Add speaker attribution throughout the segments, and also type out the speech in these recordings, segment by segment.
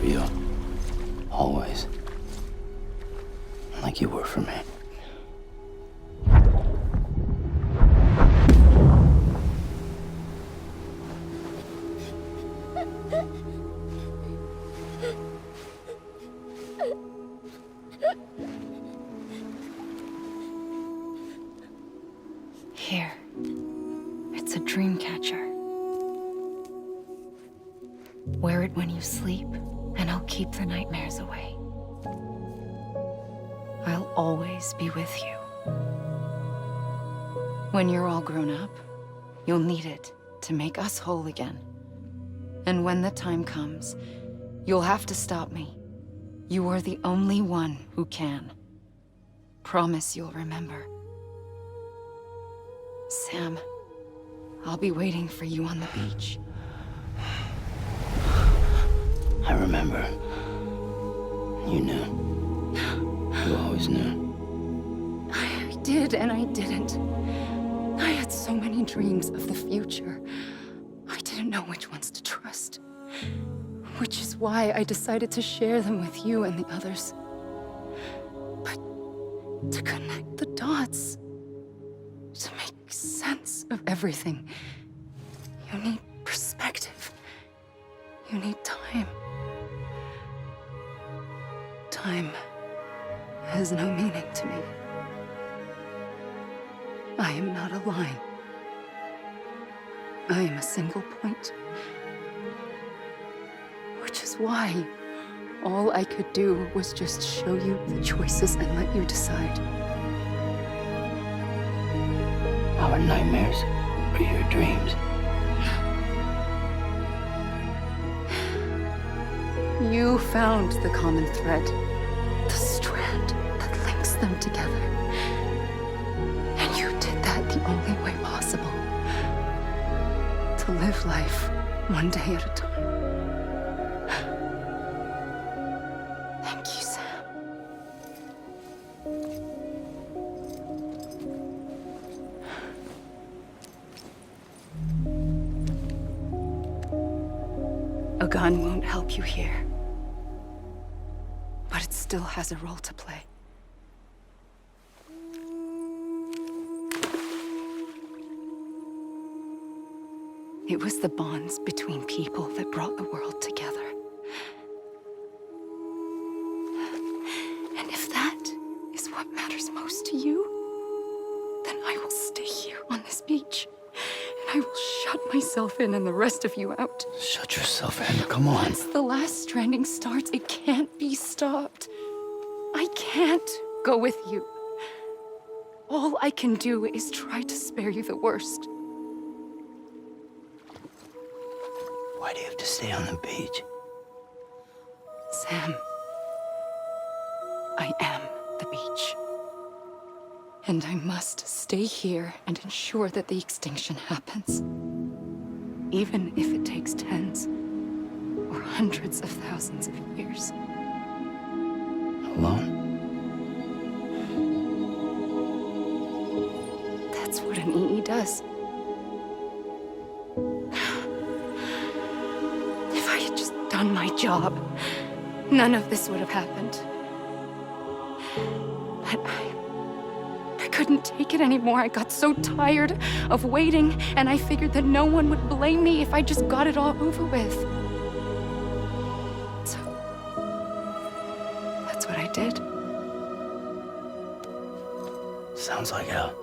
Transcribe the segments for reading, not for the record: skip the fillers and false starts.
Speaker 1: you. Always. Like you were for me.
Speaker 2: Here. It's a dream catcher. Wear it when you sleep, and I'll keep the nightmares away. I'll always be with you. When you're all grown up, you'll need it to make us whole again. And when the time comes, you'll have to stop me. You are the only one who can. Promise you'll remember. Sam, I'll be waiting for you on the beach.
Speaker 1: I remember. You knew. You always knew.
Speaker 2: I did and I didn't. I had so many dreams of the future. I didn't know which ones to trust. Which is why I decided to share them with you and the others. But to connect the dots, to make sense of everything, you need perspective. You need time. Time has no meaning to me. I am not a line. I am a single point. Which is why all I could do was just show you the choices and let you decide.
Speaker 1: Our nightmares are your dreams.
Speaker 2: You found the common thread, the strand that links them together. And you did that the only way possible. To live life one day at a time. Thank you, Sam. A gun won't help you here. But it still has a role to play. It was the bonds between people that brought the world together. And if that is what matters most to you, then I will stay here on this beach. And I will shut myself in and the rest of you out.
Speaker 1: Shut yourself in, come on.
Speaker 2: Once the last stranding starts, it can't be stopped. I can't go with you. All I can do is try to spare you the worst.
Speaker 1: Why do you have to stay on the beach?
Speaker 2: Sam, I am the beach. And I must stay here and ensure that the extinction happens. Even if it takes tens or hundreds of thousands of years.
Speaker 1: Alone?
Speaker 2: That's what an EE does. If I had just done my job, none of this would have happened. But I couldn't take it anymore. I got so tired of waiting, and I figured that no one would blame me if I just got it all over with. So, that's what I did.
Speaker 1: Sounds like hell.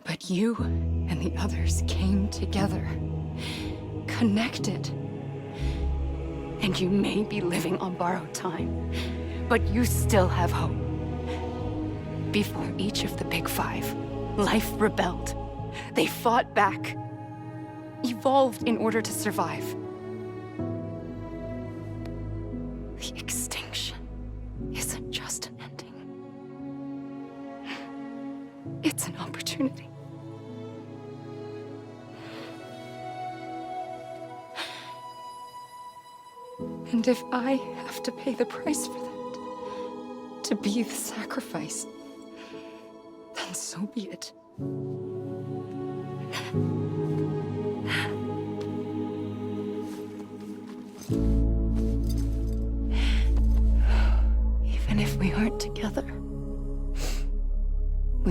Speaker 2: But you and the others came together, connected. And you may be living on borrowed time, but you still have hope. Before each of the Big Five, life rebelled. They fought back, evolved in order to survive. The extinction isn't just an ending. It's an opportunity. And if I have to pay the price for that, to be the sacrifice, then so be it.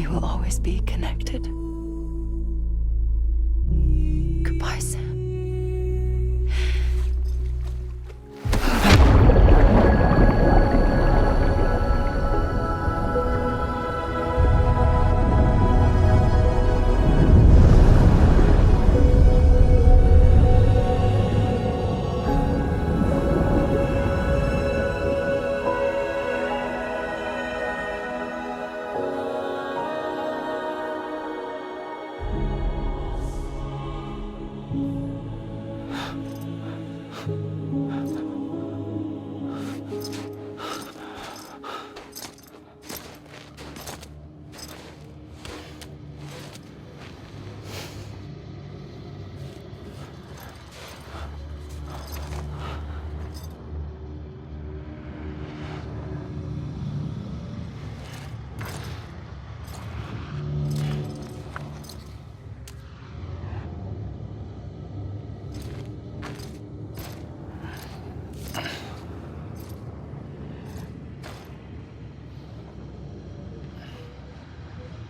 Speaker 2: we will always be connected. Goodbye, Sam.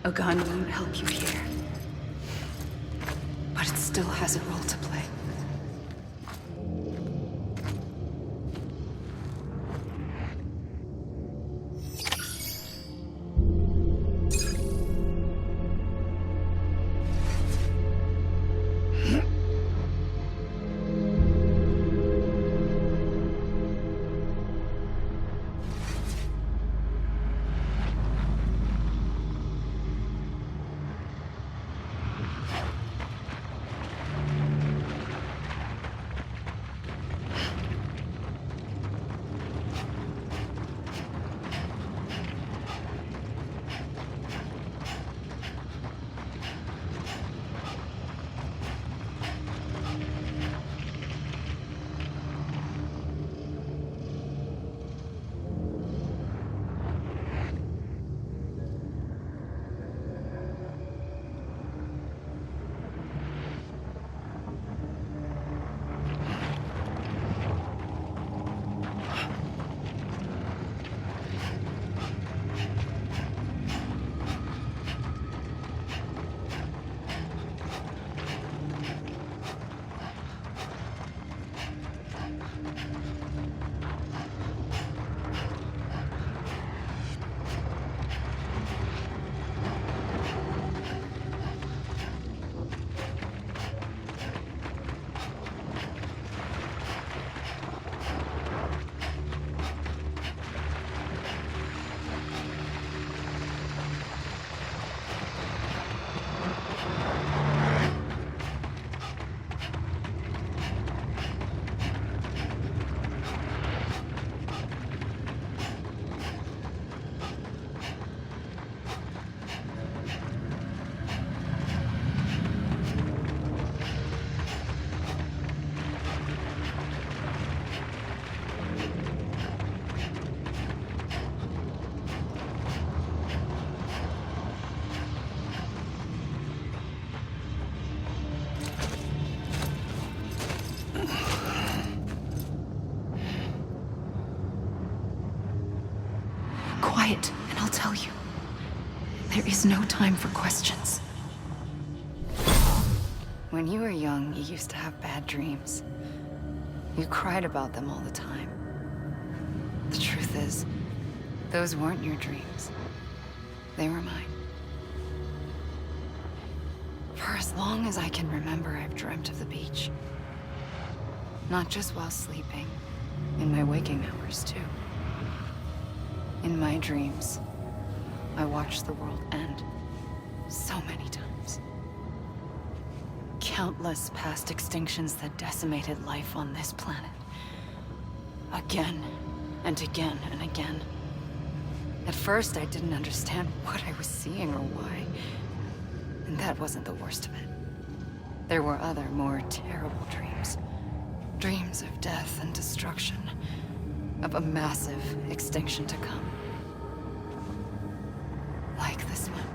Speaker 2: A gun won't help you here, but it still has a role to play. Quiet, and I'll tell you. There is no time for questions. When you were young, you used to have bad dreams. You cried about them all the time. The truth is, those weren't your dreams. They were mine. For as long as I can remember, I've dreamt of the beach. Not just while sleeping, in my waking hours too. In my dreams, I watched the world end so many times. Countless past extinctions that decimated life on this planet. Again and again and again. At first, I didn't understand what I was seeing or why. And that wasn't the worst of it. There were other, more terrible dreams. Dreams of death and destruction. Of a massive extinction to come. Like this one.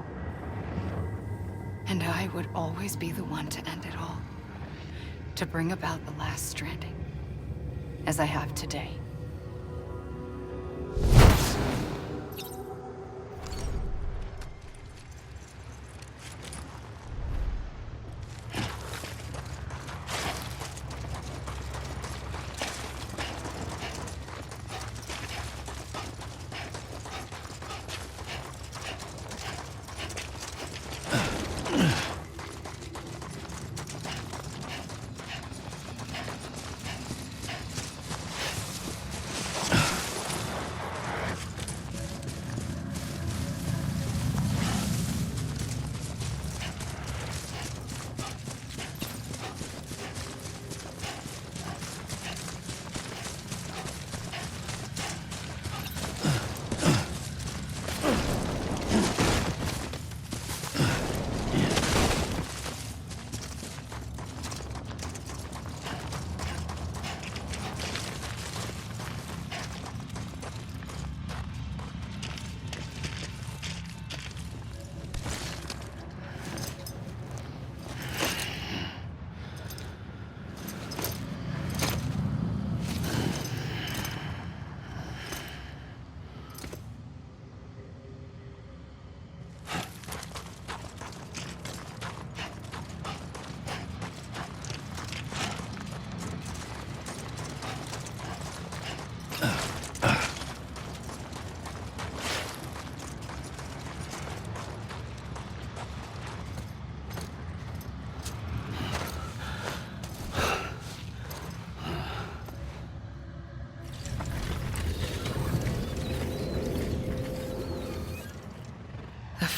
Speaker 2: And I would always be the one to end it all. To bring about the last stranding. As I have today.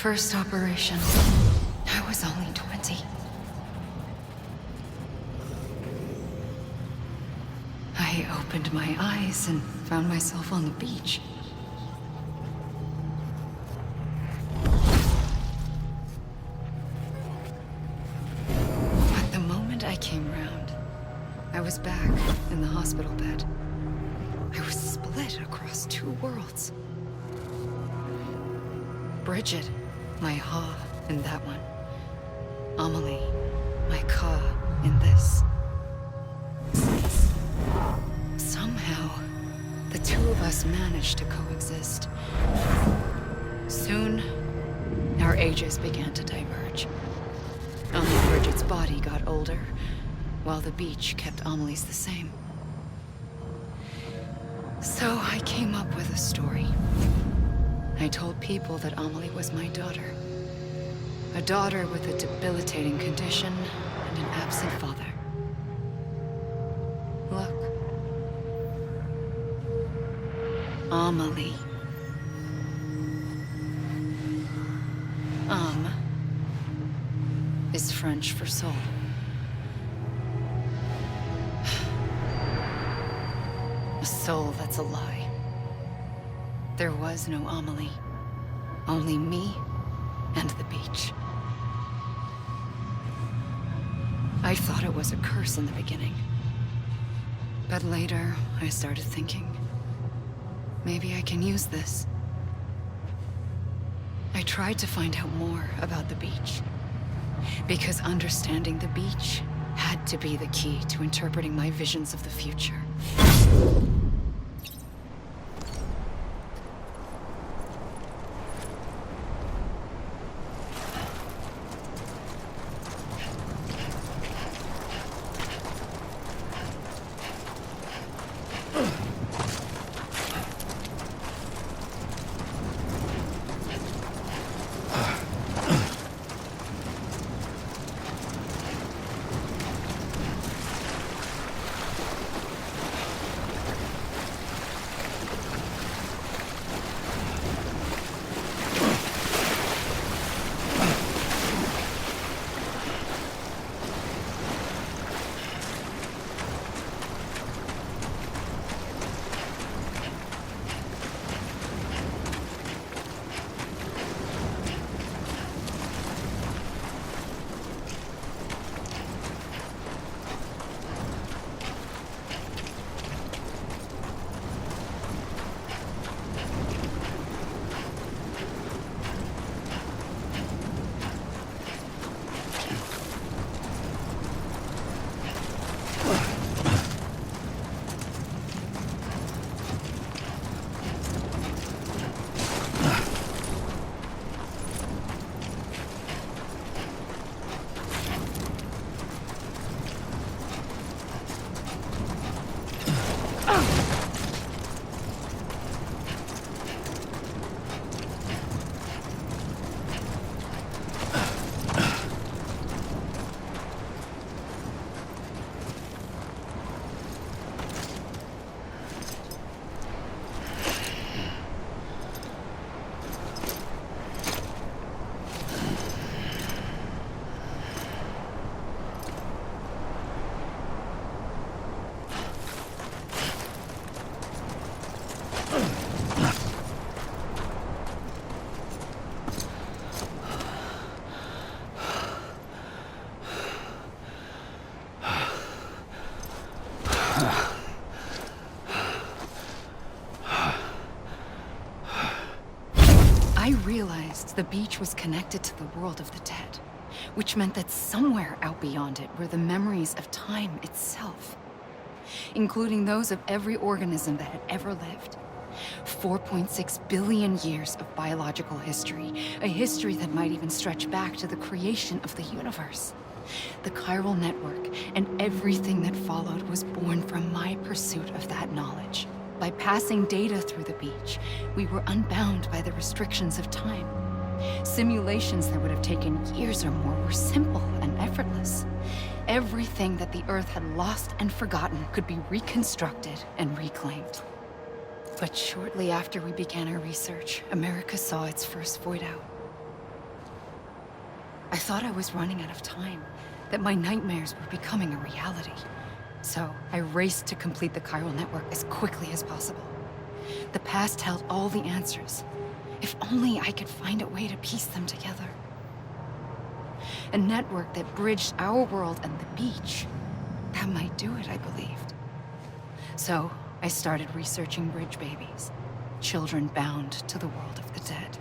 Speaker 2: first operation, I was only 20. I opened my eyes and found myself on the beach. But the moment I came round, I was back in the hospital bed. I was split across two worlds. Bridget, my Ha in that one. Amelie, my Ka in this. Somehow, the two of us managed to coexist. Soon, our ages began to diverge. Only Bridget's body got older, while the beach kept Amelie's the same. So I came up with a story. I told people that Amelie was my daughter. A daughter with a debilitating condition and an absent father. Look. Amelie. Is French for soul. A soul that's a lie. There was no Amelie. Only me and the beach. I thought it was a curse in the beginning. But later, I started thinking, maybe I can use this. I tried to find out more about the beach. Because understanding the beach had to be the key to interpreting my visions of the future. I realized the beach was connected to the world of the dead, which meant that somewhere out beyond it were the memories of time itself, including those of every organism that had ever lived. 4.6 billion years of biological history, a history that might even stretch back to the creation of the universe. The chiral network and everything that followed was born from my pursuit of that knowledge. By passing data through the beach, we were unbound by the restrictions of time. Simulations that would have taken years or more were simple and effortless. Everything that the Earth had lost and forgotten could be reconstructed and reclaimed. But shortly after we began our research, America saw its first void out. I thought I was running out of time, that my nightmares were becoming a reality. So I raced to complete the chiral network as quickly as possible. The past held all the answers. If only I could find a way to piece them together. A network that bridged our world and the beach. That might do it, I believed. So I started researching bridge babies, children bound to the world of the dead.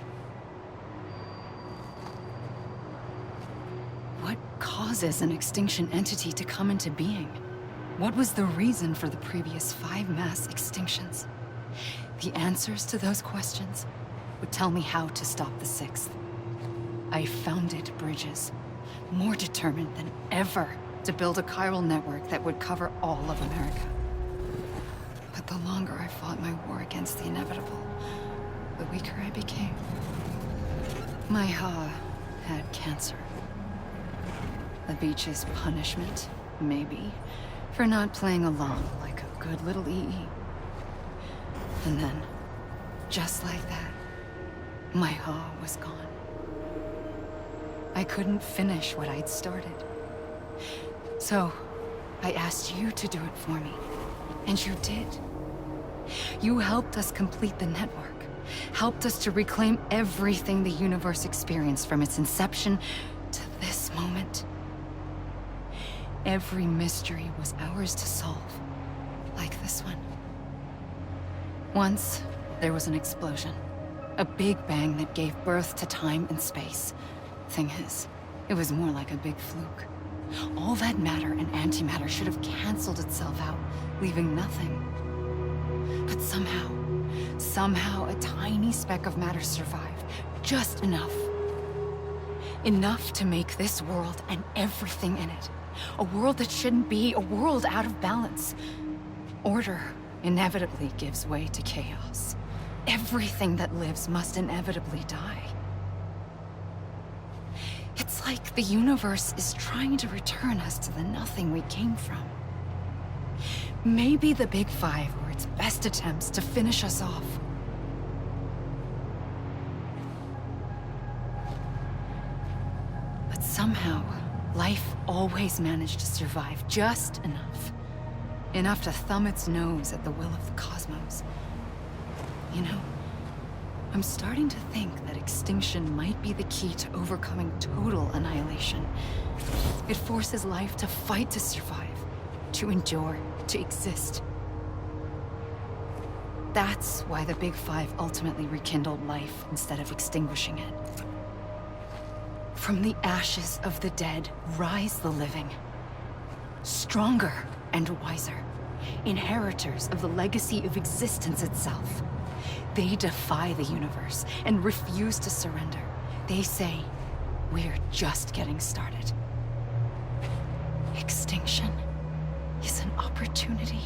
Speaker 2: What causes an extinction entity to come into being? What was the reason for the previous 5 mass extinctions? The answers to those questions would tell me how to stop the 6th. I founded bridges, more determined than ever to build a chiral network that would cover all of America. But the longer I fought my war against the inevitable, the weaker I became. My Ha had cancer. The beach's punishment, maybe, for not playing along like a good little EE. And then, just like that, my Ha was gone. I couldn't finish what I'd started. So, I asked you to do it for me, and you did. You helped us complete the network, helped us to reclaim everything the universe experienced from its inception to this moment. Every mystery was ours to solve, like this one. Once, there was an explosion. A big bang that gave birth to time and space. Thing is, it was more like a big fluke. All that matter and antimatter should have canceled itself out, leaving nothing. But somehow a tiny speck of matter survived. Just enough. Enough to make this world and everything in it. A world that shouldn't be, a world out of balance. Order inevitably gives way to chaos. Everything that lives must inevitably die. It's like the universe is trying to return us to the nothing we came from. Maybe the Big Five were its best attempts to finish us off. But somehow, life always managed to survive just enough. Enough to thumb its nose at the will of the cosmos. You know, I'm starting to think that extinction might be the key to overcoming total annihilation. It forces life to fight to survive, to endure, to exist. That's why the Big Five ultimately rekindled life instead of extinguishing it. From the ashes of the dead rise the living. Stronger and wiser. Inheritors of the legacy of existence itself. They defy the universe and refuse to surrender. They say, we're just getting started. Extinction is an opportunity.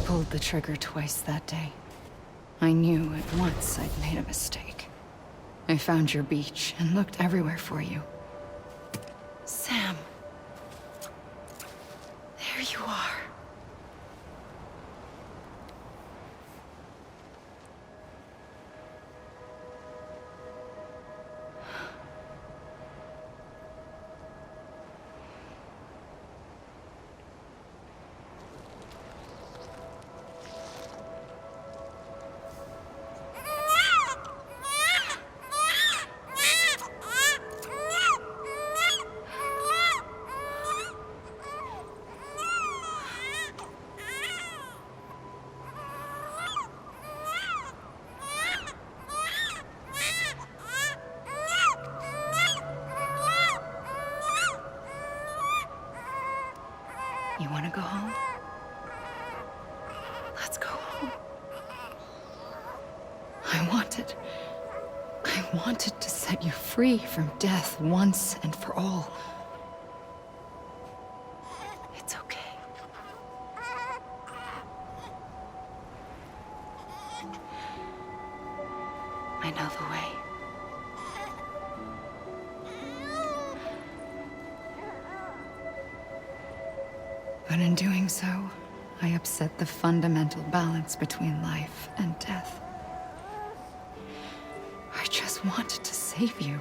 Speaker 2: pulled the trigger twice that day. I knew at once I'd made a mistake. I found your beach and looked everywhere for you. Sam. There you are. You want to go home? Let's go home. I wanted to set you free from death once and for all. It's okay. I know the way. But in doing so, I upset the fundamental balance between life and death. I just wanted to save you.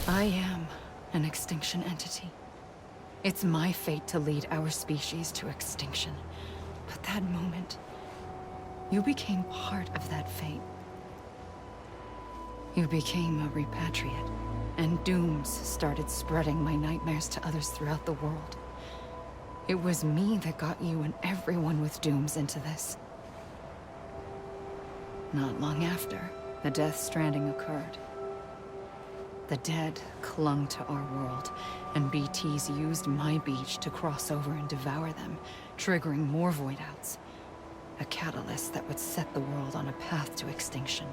Speaker 2: I am an extinction entity. It's my fate to lead our species to extinction. But that moment, you became part of that fate. You became a repatriate, and dooms started spreading my nightmares to others throughout the world. It was me that got you and everyone with dooms into this. Not long after, the Death Stranding occurred. The dead clung to our world, and BTs used my beach to cross over and devour them, triggering more void outs. A catalyst that would set the world on a path to extinction.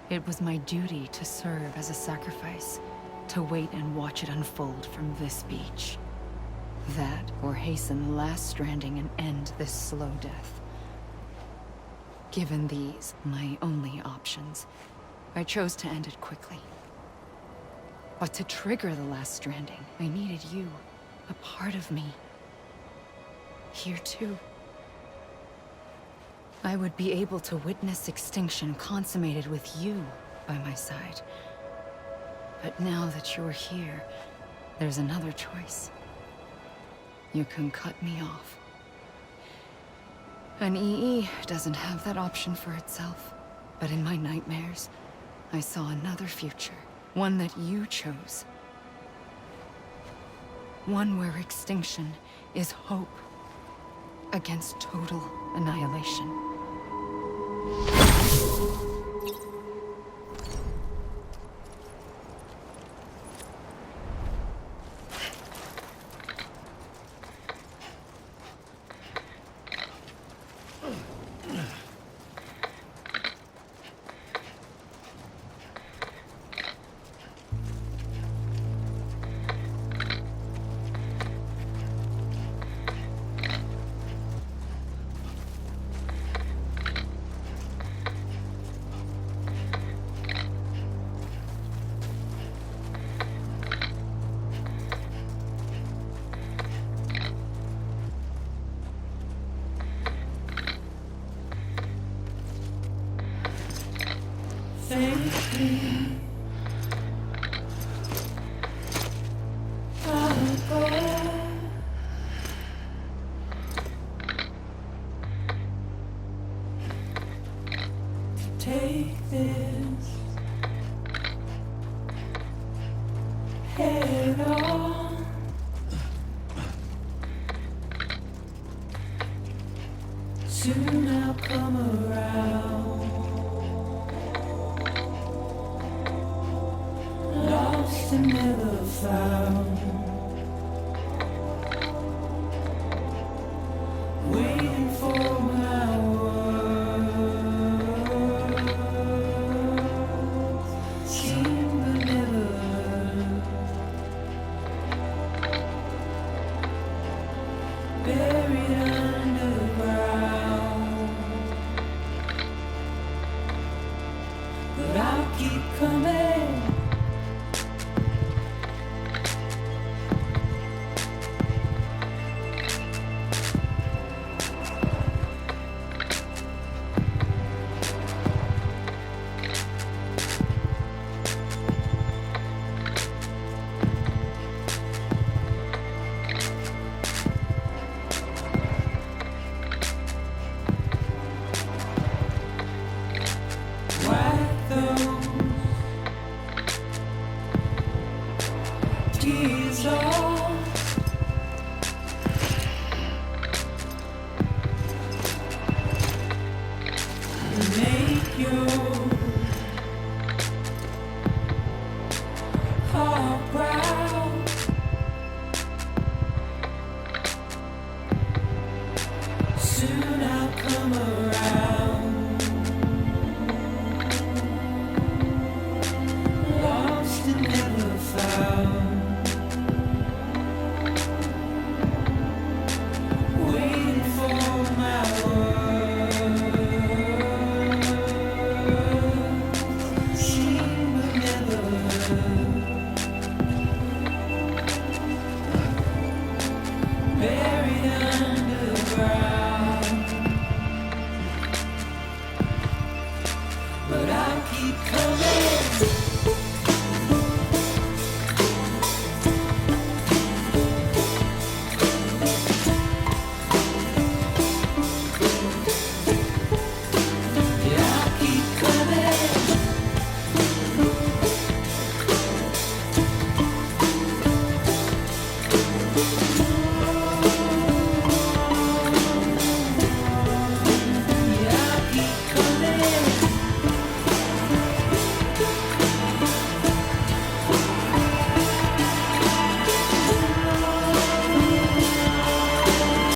Speaker 2: It was my duty to serve as a sacrifice, to wait and watch it unfold from this beach. That, or hasten the last stranding and end this slow death. Given these, my only options, I chose to end it quickly. But to trigger the last stranding, I needed you, a part of me. Here too. I would be able to witness extinction consummated with you by my side. But now that you're here, there's another choice. You can cut me off. An EE doesn't have that option for itself. But in my nightmares, I saw another future. One that you chose. One where extinction is hope against total annihilation.
Speaker 3: Thank me. Take this head on. Soon I'll come around. Lost and never found.